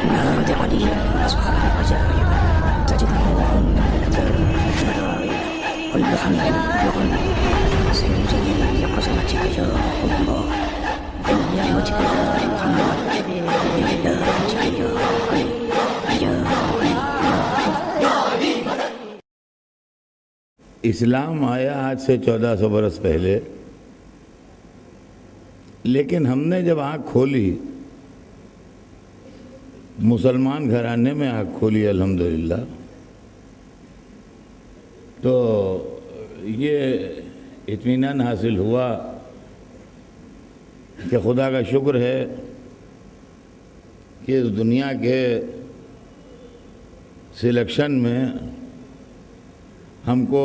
نادعني أصحاب الرجائب تجدهم لك شرائب كل حمل يغني سيجري بعظمتك يا الله بنعمتك يا محمد بولايتك يا علي يا علي يا علي. اسلام آیا آج سے 1400 برس پہلے، لیکن ہم نے جب آنکھ کھولی، مسلمان گھرانے میں آنکھ کھولی الحمدللہ، تو یہ اطمینان حاصل ہوا کہ خدا کا شکر ہے کہ اس دنیا کے سلیکشن میں ہم کو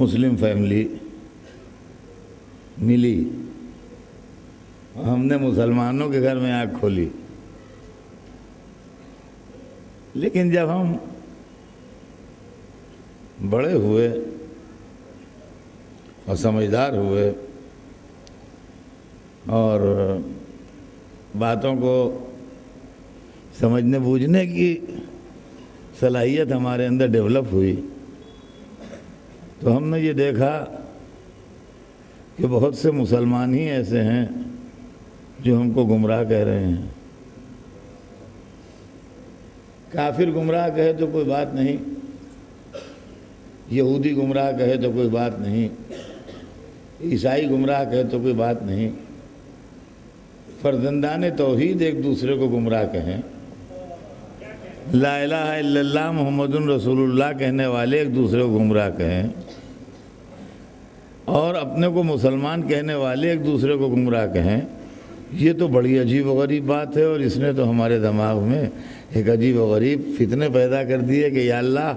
مسلم فیملی ملی، ہم نے مسلمانوں کے گھر میں آنکھ کھولی. لیکن جب ہم بڑے ہوئے اور سمجھدار ہوئے اور باتوں کو سمجھنے بوجھنے کی صلاحیت ہمارے اندر ڈیولپ ہوئی، تو ہم نے یہ دیکھا کہ بہت سے مسلمان ہی ایسے ہیں جو ہم کو گمراہ کہہ رہے ہیں. کافر گمراہ کہے تو کوئی بات نہیں، یہودی گمراہ کہے تو کوئی بات نہیں، عیسائی گمراہ کہے تو کوئی بات نہیں، فرزندان توحید ایک دوسرے کو گمراہ کہیں، لا الہ الا اللہ محمد رسول اللہ کہنے والے ایک دوسرے کو گمراہ کہیں، اور اپنے کو مسلمان کہنے والے ایک دوسرے کو گمراہ کہیں. یہ تو بڑی عجیب و غریب بات ہے، اور اس نے تو ہمارے دماغ میں ایک عجیب و غریب فتنے پیدا کر دیے کہ یا اللہ،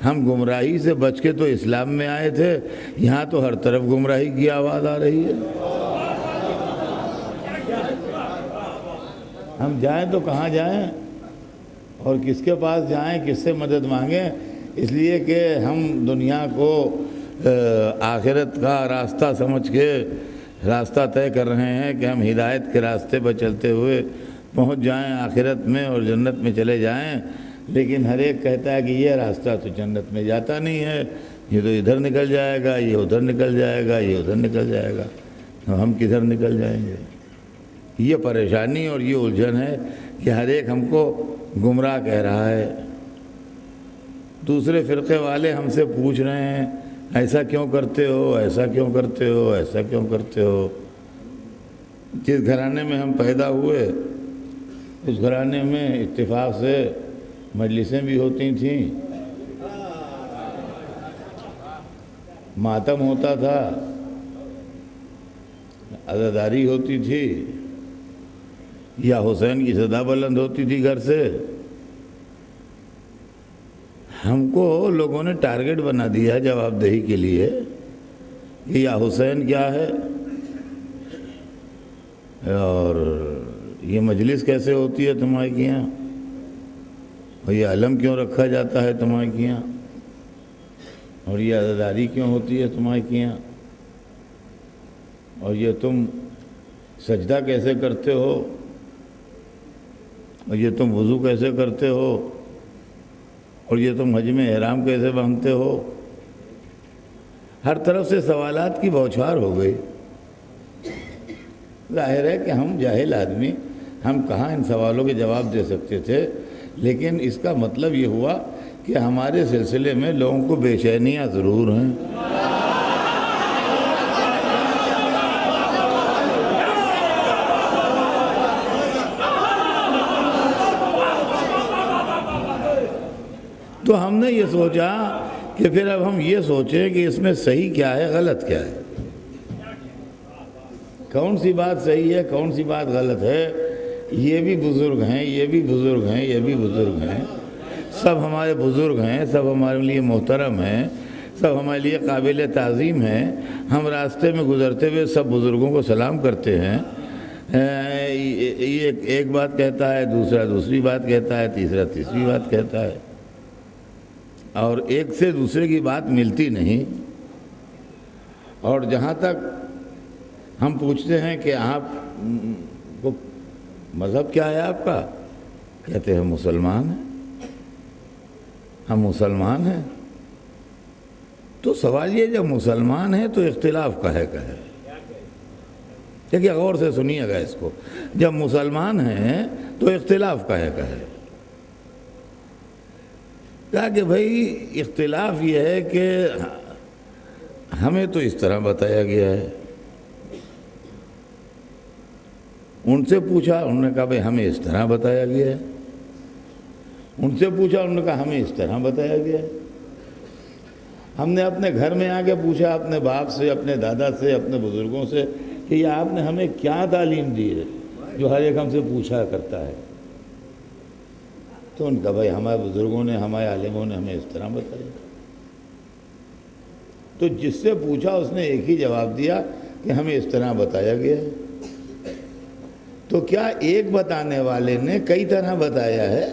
ہم گمراہی سے بچ کے تو اسلام میں آئے تھے، یہاں تو ہر طرف گمراہی کی آواز آ رہی ہے. ہم جائیں تو کہاں جائیں اور کس کے پاس جائیں، کس سے مدد مانگیں؟ اس لیے کہ ہم دنیا کو آخرت کا راستہ سمجھ کے راستہ طے کر رہے ہیں کہ ہم ہدایت کے راستے پر چلتے ہوئے پہنچ جائیں آخرت میں اور جنت میں چلے جائیں. لیکن ہر ایک کہتا ہے کہ یہ راستہ تو جنت میں جاتا نہیں ہے، یہ تو ادھر نکل جائے گا، یہ ادھر نکل جائے گا، یہ ادھر نکل جائے گا، تو ہم کدھر نکل جائیں گے؟ یہ پریشانی اور یہ الجھن ہے کہ ہر ایک ہم کو گمراہ کہہ رہا ہے. دوسرے فرقے والے ہم سے پوچھ رہے ہیں ایسا کیوں کرتے ہو، ایسا کیوں کرتے ہو، ایسا کیوں کرتے ہو. جس گھرانے میں ہم پیدا ہوئے اس گھرانے میں اتفاق سے مجلسیں بھی ہوتی تھیں، ماتم ہوتا تھا، عزاداری ہوتی تھی، یا حسین کی صدا بلند ہوتی تھی گھر سے. ہم کو لوگوں نے ٹارگٹ بنا دیا جواب دہی کے لیے کہ یا حسین کیا ہے، اور یہ مجلس کیسے ہوتی ہے تمہارے کے یہاں، اور یہ علم کیوں رکھا جاتا ہے تمہارے کے یہاں، اور یہ عزاداری کیوں ہوتی ہے تمہارے کے یہاں، اور یہ تم سجدہ کیسے کرتے ہو، اور یہ تم وضو کیسے کرتے ہو، اور یہ تم حج میں احرام کیسے باندھتے ہو. ہر طرف سے سوالات کی بوچھار ہو گئی. ظاہر ہے کہ ہم جاہل آدمی، ہم کہاں ان سوالوں کے جواب دے سکتے تھے، لیکن اس کا مطلب یہ ہوا کہ ہمارے سلسلے میں لوگوں کو بے چینیاں ضرور ہیں. تو ہم نے یہ سوچا کہ پھر اب ہم یہ سوچیں کہ اس میں صحیح کیا ہے، غلط کیا ہے، کون سی بات صحیح ہے، کون سی بات غلط ہے. یہ بھی بزرگ ہیں، یہ بھی بزرگ ہیں، یہ بھی بزرگ ہیں، سب ہمارے بزرگ ہیں، سب ہمارے لیے محترم ہیں، سب ہمارے لیے قابل تعظیم ہیں. ہم راستے میں گزرتے ہوئے سب بزرگوں کو سلام کرتے ہیں. یہ ایک بات کہتا ہے، دوسرا دوسری بات کہتا ہے، تیسرا تیسری بات کہتا ہے، اور ایک سے دوسرے کی بات ملتی نہیں. اور جہاں تک ہم پوچھتے ہیں کہ آپ کو مذہب کیا ہے آپ کا؟ کہتے ہیں مسلمان ہیں، ہم مسلمان ہیں۔ تو سوال یہ جب مسلمان ہیں تو اختلاف کا ہے دیکھیے غور سے سنیے گا اس کو، جب مسلمان ہیں تو اختلاف کا ہے کہا کہ بھائی اختلاف یہ ہے کہ ہمیں تو اس طرح بتایا گیا ہے۔ ان سے پوچھا، انہوں نے کہا بھائی ہمیں اس طرح بتایا گیا ہے۔ ان سے پوچھا، انہوں نے کہا ہمیں اس طرح بتایا گیا ہے۔ ہم نے اپنے گھر میں آ کے پوچھا اپنے باپ سے، اپنے دادا سے، اپنے بزرگوں سے کہ یہ آپ نے ہمیں کیا تعلیم دی ہے جو ہر ایک ہم سے پوچھا کرتا ہے؟ تو ان کا بھائی ہمارے بزرگوں نے، ہمارے عالموں نے ہمیں اس طرح بتایا۔ تو جس سے پوچھا اس نے ایک ہی جواب دیا کہ ہمیں اس طرح بتایا گیا ہے۔ تو کیا ایک بتانے والے نے کئی طرح بتایا ہے؟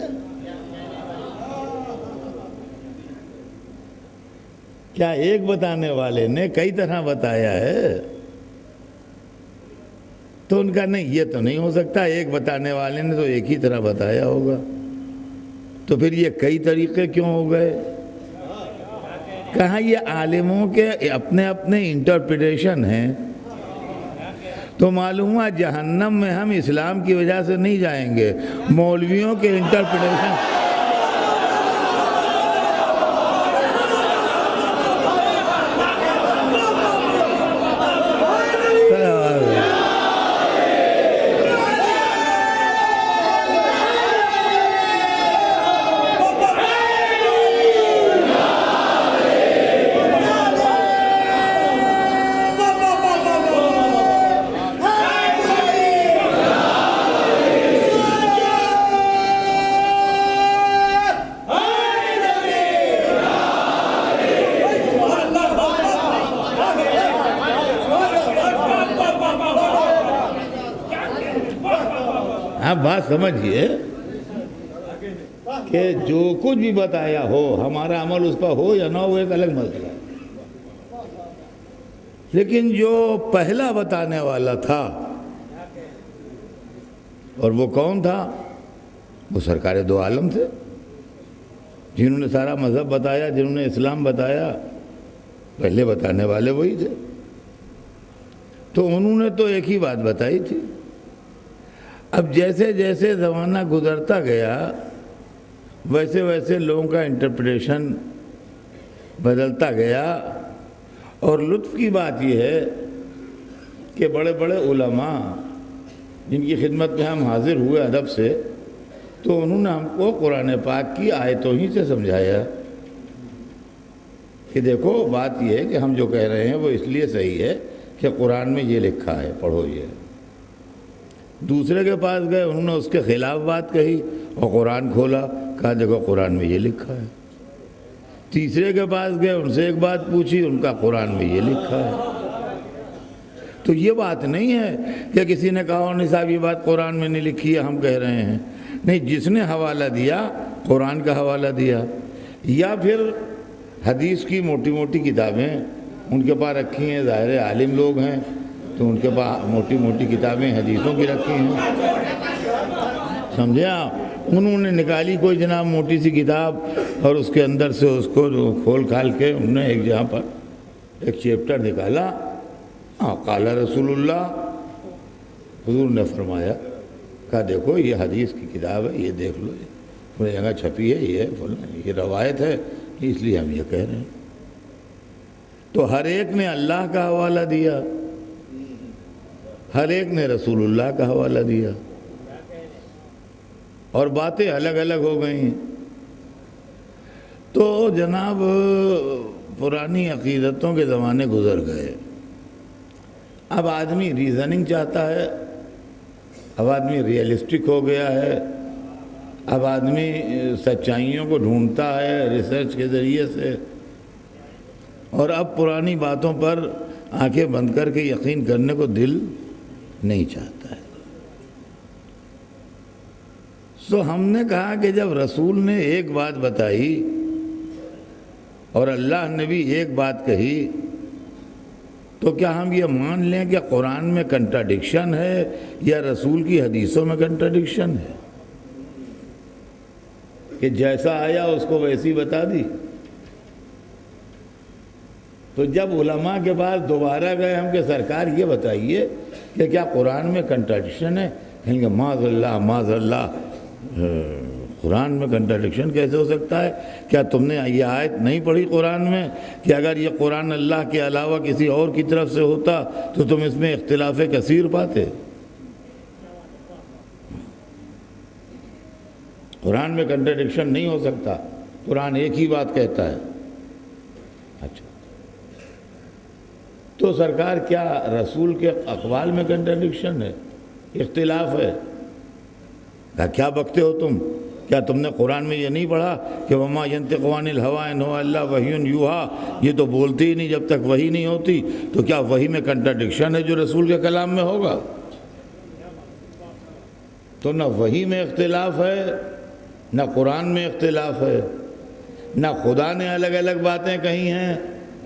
کیا ایک بتانے والے نے کئی طرح بتایا ہے؟ تو ان کا نہیں، یہ تو نہیں ہو سکتا، ایک بتانے والے نے تو ایک ہی طرح بتایا ہوگا۔ تو پھر یہ کئی طریقے کیوں ہو گئے؟ کہاں یہ عالموں کے اپنے اپنے انٹرپریٹیشن ہیں۔ تو معلوم ہوا جہنم میں ہم اسلام کی وجہ سے نہیں جائیں گے، مولویوں کے انٹرپریٹیشن۔ آپ بات سمجھئے کہ جو کچھ بھی بتایا ہو ہمارا عمل اس پر ہو یا نہ ہو ایک الگ مسئلہ ہے، لیکن جو پہلا بتانے والا تھا، اور وہ کون تھا؟ وہ سرکار دو عالم تھے، جنہوں نے سارا مذہب بتایا، جنہوں نے اسلام بتایا، پہلے بتانے والے وہی تھے۔ تو انہوں نے تو ایک ہی بات بتائی تھی۔ اب جیسے جیسے زمانہ گزرتا گیا ویسے ویسے لوگوں کا انٹرپریٹیشن بدلتا گیا، اور لطف کی بات یہ ہے کہ بڑے بڑے علماء جن کی خدمت میں ہم حاضر ہوئے ادب سے، تو انہوں نے ہم کو قرآن پاک کی آیتوں ہی سے سمجھایا کہ دیکھو بات یہ ہے کہ ہم جو کہہ رہے ہیں وہ اس لیے صحیح ہے کہ قرآن میں یہ لکھا ہے، پڑھو یہ۔ دوسرے کے پاس گئے، انہوں نے اس کے خلاف بات کہی اور قرآن کھولا، کہا دیکھو قرآن میں یہ لکھا ہے۔ تیسرے کے پاس گئے، ان سے ایک بات پوچھی، ان کا قرآن میں یہ لکھا ہے۔ تو یہ بات نہیں ہے کہ کسی نے کہا نہیں صاحب یہ بات قرآن میں نہیں لکھی ہے، ہم کہہ رہے ہیں۔ نہیں، جس نے حوالہ دیا قرآن کا حوالہ دیا، یا پھر حدیث کی موٹی موٹی کتابیں ان کے پاس رکھی ہیں، ظاہر عالم لوگ ہیں تو ان کے پاس موٹی موٹی کتابیں حدیثوں کی رکھی ہیں، سمجھے آپ؟ انہوں نے نکالی کوئی جناب موٹی سی کتاب اور اس کے اندر سے اس کو کھول کھال کے انہوں نے ایک جہاں پر ایک چیپٹر نکالا، قال رسول اللہ، حضور نے فرمایا، کہا دیکھو یہ حدیث کی کتاب ہے، یہ دیکھ لو، یہ جگہ چھپی ہے، یہ روایت ہے، اس لیے ہم یہ کہہ رہے ہیں۔ تو ہر ایک نے اللہ کا حوالہ دیا، ہر ایک نے رسول اللہ کا حوالہ دیا، اور باتیں الگ الگ ہو گئیں۔ تو جناب پرانی عقیدتوں کے زمانے گزر گئے، اب آدمی ریزننگ چاہتا ہے، اب آدمی ریئلسٹک ہو گیا ہے، اب آدمی سچائیوں کو ڈھونڈتا ہے ریسرچ کے ذریعے سے، اور اب پرانی باتوں پر آنکھیں بند کر کے یقین کرنے کو دل نہیں چاہتا ہے۔ سو ہم نے کہا کہ جب رسول نے ایک بات بتائی اور اللہ نے بھی ایک بات کہی، تو کیا ہم یہ مان لیں کہ قرآن میں کنٹراڈکشن ہے یا رسول کی حدیثوں میں کنٹراڈکشن ہے کہ جیسا آیا اس کو ویسی بتا دی؟ تو جب علماء کے پاس دوبارہ گئے ہم کہ سرکار یہ بتائیے کہ کیا قرآن میں کنٹراڈکشن ہے؟ کہیں گے معاذ اللہ قرآن میں کنٹراڈکشن کیسے ہو سکتا ہے؟ کیا تم نے یہ آیت نہیں پڑھی قرآن میں کہ اگر یہ قرآن اللہ کے علاوہ کسی اور کی طرف سے ہوتا تو تم اس میں اختلاف کثیر پاتے؟ قرآن میں کنٹراڈکشن نہیں ہو سکتا، قرآن ایک ہی بات کہتا ہے۔ اچھا، تو سرکار کیا رسول کے اقوال میں کنٹراڈکشن ہے، اختلاف ہے؟ کیا بکتے ہو تم؟ کیا تم نے قرآن میں یہ نہیں پڑھا کہ وما ینطق عن الہوی ان هو الا وحی یوحی؟ یہ تو بولتی ہی نہیں جب تک وحی نہیں ہوتی، تو کیا وحی میں کنٹراڈکشن ہے جو رسول کے کلام میں ہوگا؟ تو نہ وحی میں اختلاف ہے، نہ قرآن میں اختلاف ہے، نہ خدا نے الگ الگ باتیں کہی ہیں،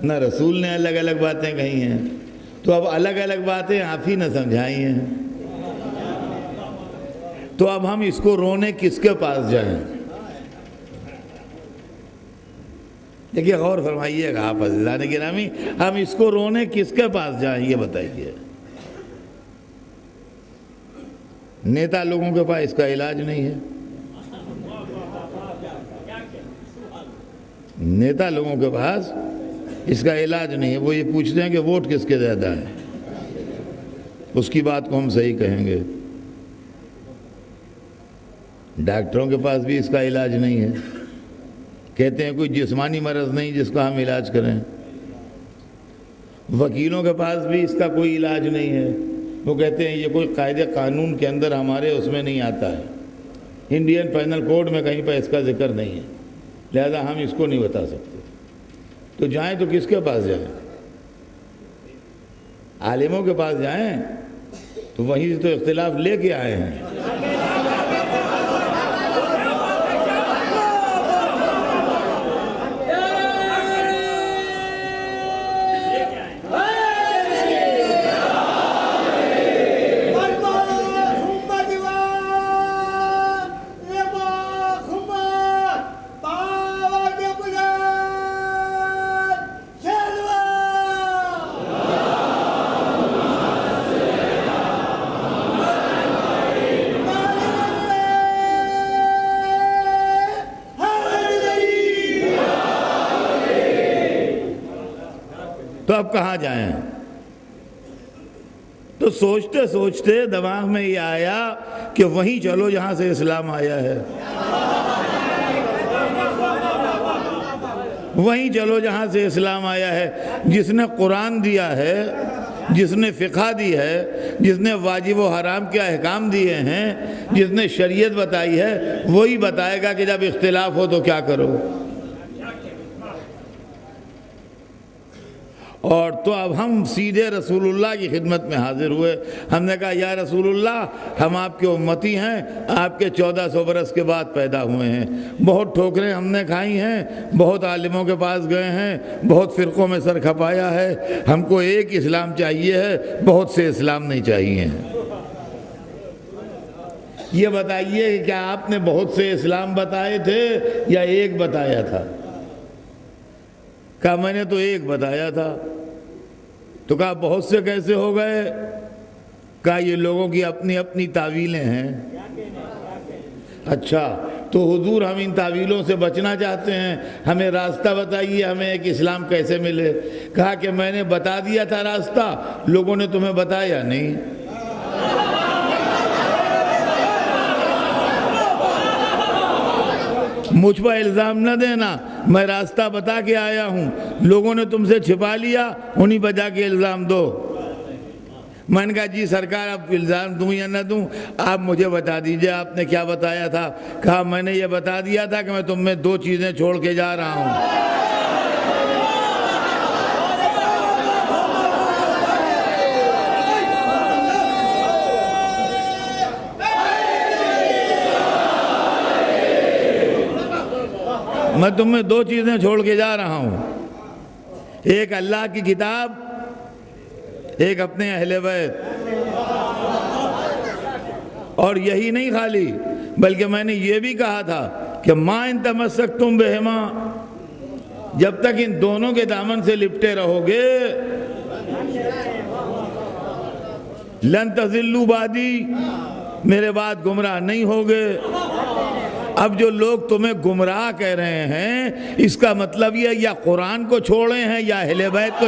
نہ رسول نے الگ الگ باتیں کہی ہیں۔ تو اب الگ الگ باتیں آپ ہی نہ سمجھائی ہیں، تو اب ہم اس کو رونے کس کے پاس جائیں؟ دیکھیے غور فرمائیے گا آپ عزیزان گرامی، ہم اس کو رونے کس کے پاس جائیں یہ بتائیے۔ نیتا لوگوں کے پاس اس کا علاج نہیں ہے، نیتا لوگوں کے پاس اس کا علاج نہیں ہے۔ وہ یہ پوچھتے ہیں کہ ووٹ کس کے زیادہ ہیں، اس کی بات کو ہم صحیح کہیں گے۔ ڈاکٹروں کے پاس بھی اس کا علاج نہیں ہے، کہتے ہیں کوئی جسمانی مرض نہیں جس کا ہم علاج کریں۔ وکیلوں کے پاس بھی اس کا کوئی علاج نہیں ہے، وہ کہتے ہیں یہ کوئی قاعدے قانون کے اندر ہمارے اس میں نہیں آتا ہے، انڈین پینل کوڈ میں کہیں پہ اس کا ذکر نہیں ہے، لہذا ہم اس کو نہیں بتا سکتے۔ تو جائیں تو کس کے پاس جائیں؟ عالموں کے پاس جائیں، تو وہیں سے تو اختلاف لے کے آئے ہیں۔ تو اب کہاں جائیں؟ تو سوچتے سوچتے دماغ میں یہ آیا کہ وہیں چلو جہاں سے اسلام آیا ہے، وہیں چلو جہاں سے اسلام آیا ہے۔ جس نے قرآن دیا ہے، جس نے فقہ دی ہے، جس نے واجب و حرام کے احکام دیے ہیں، جس نے شریعت بتائی ہے، وہی بتائے گا کہ جب اختلاف ہو تو کیا کرو۔ اور تو اب ہم سیدھے رسول اللہ کی خدمت میں حاضر ہوئے۔ ہم نے کہا یا رسول اللہ، ہم آپ کے امتی ہیں، آپ کے 1400 برس کے بعد پیدا ہوئے ہیں، بہت ٹھوکریں ہم نے کھائی ہیں، بہت عالموں کے پاس گئے ہیں، بہت فرقوں میں سر کھپایا ہے، ہم کو ایک اسلام چاہیے ہے، بہت سے اسلام نہیں چاہیے ہیں۔ یہ بتائیے کہ کیا آپ نے بہت سے اسلام بتائے تھے یا ایک بتایا تھا؟ کہا میں نے تو ایک بتایا تھا۔ تو کہا بہت سے کیسے ہو گئے؟ کہا یہ لوگوں کی اپنی اپنی تعویلیں ہیں۔ اچھا، تو حضور ہم ان تعویلوں سے بچنا چاہتے ہیں، ہمیں راستہ بتائیے، ہمیں ایک اسلام کیسے ملے؟ کہا کہ میں نے بتا دیا تھا راستہ، لوگوں نے تمہیں بتایا نہیں۔ مجھ پر الزام نہ دینا، میں راستہ بتا کے آیا ہوں، لوگوں نے تم سے چھپا لیا، انہیں بجا کے الزام دو۔ میں نے کہا جی سرکار آپ الزام دوں یا نہ دوں، آپ مجھے بتا دیجئے آپ نے کیا بتایا تھا؟ کہا میں نے یہ بتا دیا تھا کہ میں تم میں 2 چیزیں چھوڑ کے جا رہا ہوں۔ میں تم میں 2 چیزیں چھوڑ کے جا رہا ہوں، ایک اللہ کی کتاب ایک اپنے اہل بیت. اور یہی نہیں خالی، بلکہ میں نے یہ بھی کہا تھا کہ ما ان تمسکتم بہما، جب تک ان دونوں کے دامن سے لپٹے رہو گے لن تضلوا بعدی، میرے بعد گمراہ نہیں ہوگے. اب جو لوگ تمہیں گمراہ کہہ رہے ہیں اس کا مطلب یہ یا قرآن کو چھوڑے ہیں یا اہل بیت کو